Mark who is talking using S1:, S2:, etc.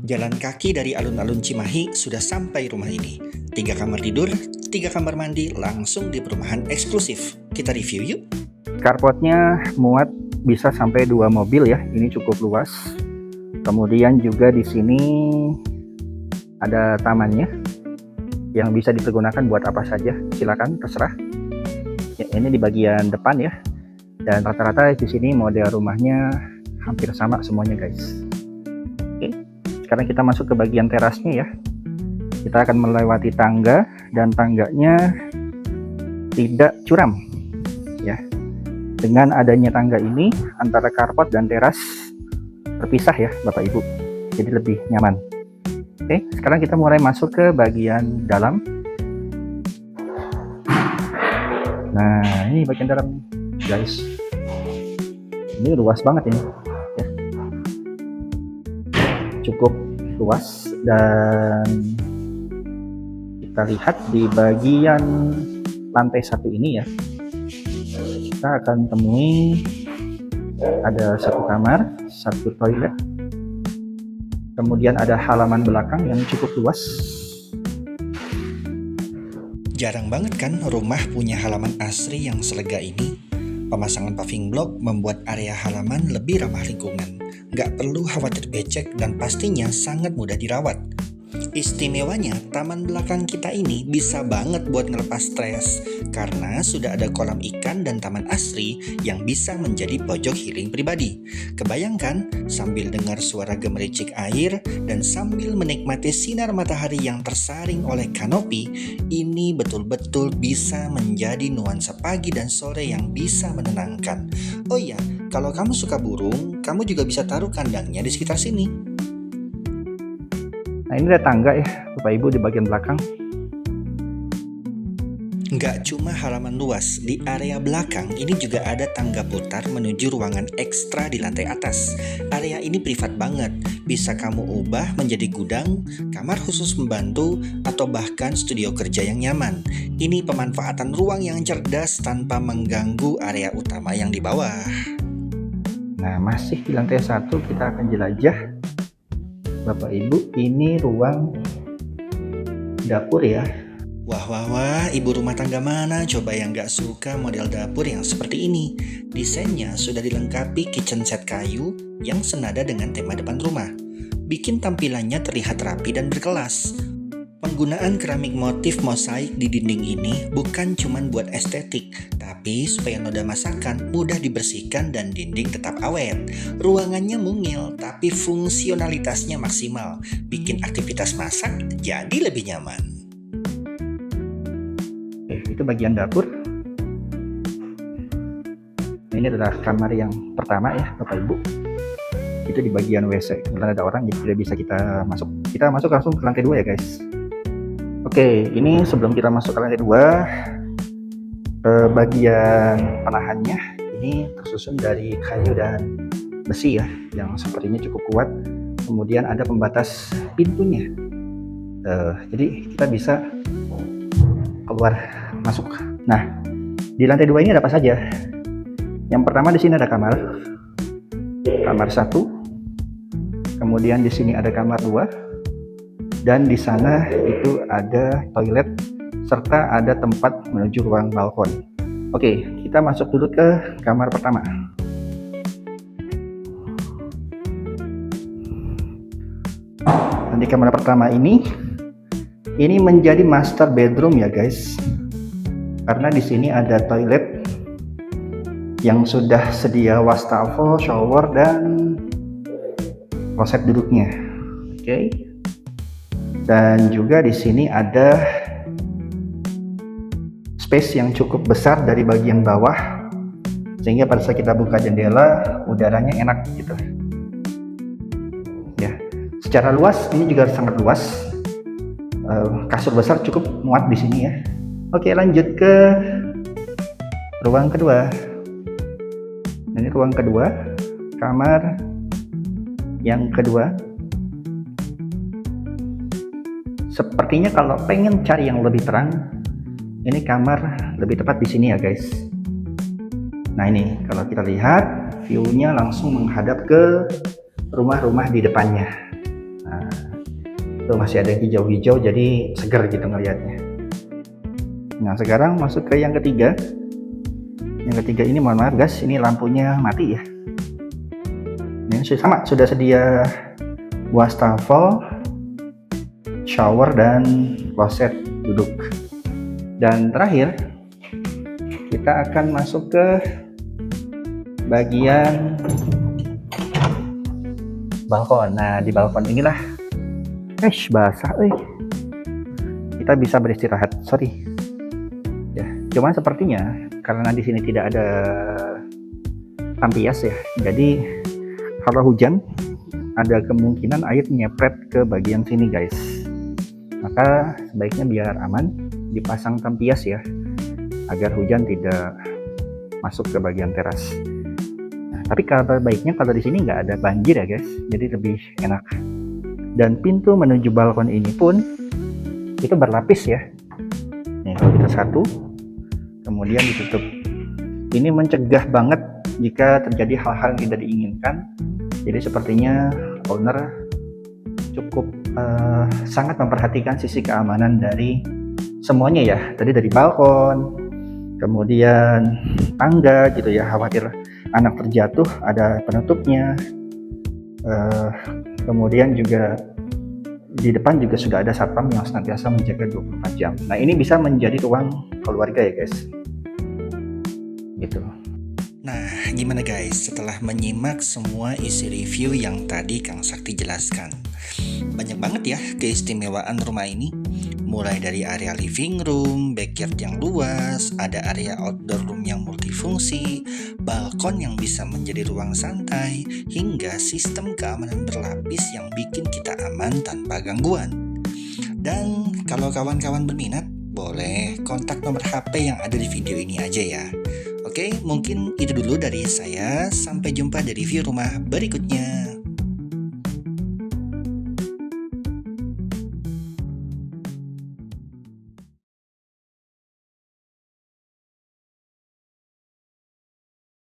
S1: Jalan kaki dari alun-alun Cimahi sudah sampai rumah ini. 3 kamar tidur, 3 kamar mandi langsung di perumahan eksklusif. Kita review yuk.
S2: Carportnya muat bisa sampai 2 mobil ya. Ini cukup luas. Kemudian juga di sini ada tamannya yang bisa dipergunakan buat apa saja. Silakan terserah. Ya, ini di bagian depan ya. Dan rata-rata di sini model rumahnya hampir sama semuanya guys. Oke. Sekarang kita masuk ke bagian terasnya ya. Kita akan melewati tangga dan tangganya tidak curam ya. Dengan adanya tangga ini antara carport dan teras terpisah ya Bapak Ibu. Jadi lebih nyaman. Oke, sekarang kita mulai masuk ke bagian dalam. Nah, ini bagian dalam guys. Ini luas banget ini. Ya. Cukup luas dan kita lihat di bagian lantai 1 ini ya, kita akan temui ada 1 kamar, 1 toilet, kemudian ada halaman belakang yang cukup luas.
S1: Jarang banget kan rumah punya halaman asri yang selega ini. Pemasangan paving block membuat area halaman lebih ramah lingkungan. Nggak perlu khawatir becek dan pastinya sangat mudah dirawat. Istimewanya, taman belakang kita ini bisa banget buat ngelepas stres karena sudah ada kolam ikan dan taman asri yang bisa menjadi pojok healing pribadi. Kebayangkan sambil dengar suara gemericik air dan sambil menikmati sinar matahari yang tersaring oleh kanopi, ini betul-betul bisa menjadi nuansa pagi dan sore yang bisa menenangkan. Oh iya, kalau kamu suka burung, kamu juga bisa taruh kandangnya di sekitar sini.
S2: Nah, ini ada tangga ya Bapak Ibu di bagian belakang.
S1: Nggak cuma halaman luas, di area belakang ini juga ada tangga putar menuju ruangan ekstra di lantai atas. Area ini privat banget, bisa kamu ubah menjadi gudang, kamar khusus membantu, atau bahkan studio kerja yang nyaman. Ini pemanfaatan ruang yang cerdas tanpa mengganggu area utama yang di bawah.
S2: Nah, masih di lantai 1 kita akan jelajah Bapak Ibu, ini ruang dapur ya.
S1: Wah, ibu rumah tangga mana coba yang gak suka model dapur yang seperti ini? Desainnya sudah dilengkapi kitchen set kayu yang senada dengan tema depan rumah. Bikin tampilannya terlihat rapi dan berkelas. Penggunaan keramik motif mosaik di dinding ini bukan cuma buat estetik, tapi supaya noda masakan mudah dibersihkan dan dinding tetap awet. Ruangannya mungil, tapi fungsionalitasnya maksimal, bikin aktivitas masak jadi lebih nyaman.
S2: Itu bagian dapur. Ini adalah kamar yang pertama ya Bapak Ibu. Itu di bagian WC. Kebetulan ada orang jadi tidak bisa kita masuk. Kita masuk langsung ke lantai 2 ya guys. Oke, ini sebelum kita masuk ke lantai 2, bagian penahannya ini tersusun dari kayu dan besi ya, yang sepertinya cukup kuat. Kemudian ada pembatas pintunya, jadi kita bisa keluar masuk. Nah, di lantai 2 ini ada apa saja? Yang pertama di sini ada kamar 1, kemudian di sini ada kamar 2. Dan di sana itu ada toilet serta ada tempat menuju ruang balkon. Oke, kita masuk dulu ke kamar pertama. Dan di kamar pertama ini menjadi master bedroom ya guys. Karena di sini ada toilet yang sudah sedia wastafel, shower dan kloset duduknya. Oke. Dan juga di sini ada space yang cukup besar dari bagian bawah, sehingga pada saat kita buka jendela udaranya enak gitu. Ya, secara luas ini juga sangat luas. Kasur besar cukup muat di sini ya. Oke, lanjut ke ruang kedua. Ini ruang kedua, kamar yang kedua. Sepertinya kalau pengen cari yang lebih terang, ini kamar lebih tepat di sini ya guys. Nah ini kalau kita lihat view-nya langsung menghadap ke rumah-rumah di depannya. Nah, Tuh masih ada yang hijau-hijau, jadi seger gitu ngelihatnya. Nah sekarang masuk ke yang ketiga. Yang ketiga ini mohon maaf guys, ini lampunya mati ya. Ini sama, sudah sedia wastafel, shower, dan kloset duduk. Dan terakhir kita akan masuk ke bagian balkon. Nah di balkon inilah basah kita bisa beristirahat. Sorry ya, cuman sepertinya karena di sini tidak ada tampias ya, jadi kalau hujan ada kemungkinan air nyepret ke bagian sini guys. Maka sebaiknya biar aman dipasang tampias ya, agar hujan tidak masuk ke bagian teras. Nah, tapi kabar baiknya kalau di sini nggak ada banjir ya guys, jadi lebih enak. Dan pintu menuju balkon ini pun itu berlapis ya. Nih kalau kita satu, kemudian ditutup. Ini mencegah banget jika terjadi hal-hal yang tidak diinginkan. Jadi sepertinya owner cukup sangat memperhatikan sisi keamanan dari semuanya ya. Tadi dari balkon, kemudian tangga gitu ya, khawatir anak terjatuh ada penutupnya. Kemudian juga di depan juga sudah ada satpam yang senantiasa menjaga 24 jam. Nah ini bisa menjadi ruang keluarga ya guys, gitu.
S1: Nah, gimana guys setelah menyimak semua isi review yang tadi Kang Sakti jelaskan? Banyak banget ya keistimewaan rumah ini. Mulai dari area living room, backyard yang luas, ada area outdoor room yang multifungsi, balkon yang bisa menjadi ruang santai, hingga sistem keamanan berlapis yang bikin kita aman tanpa gangguan. Dan kalau kawan-kawan berminat, boleh kontak nomor HP yang ada di video ini aja ya. Oke, mungkin itu dulu dari saya. Sampai jumpa di review rumah berikutnya.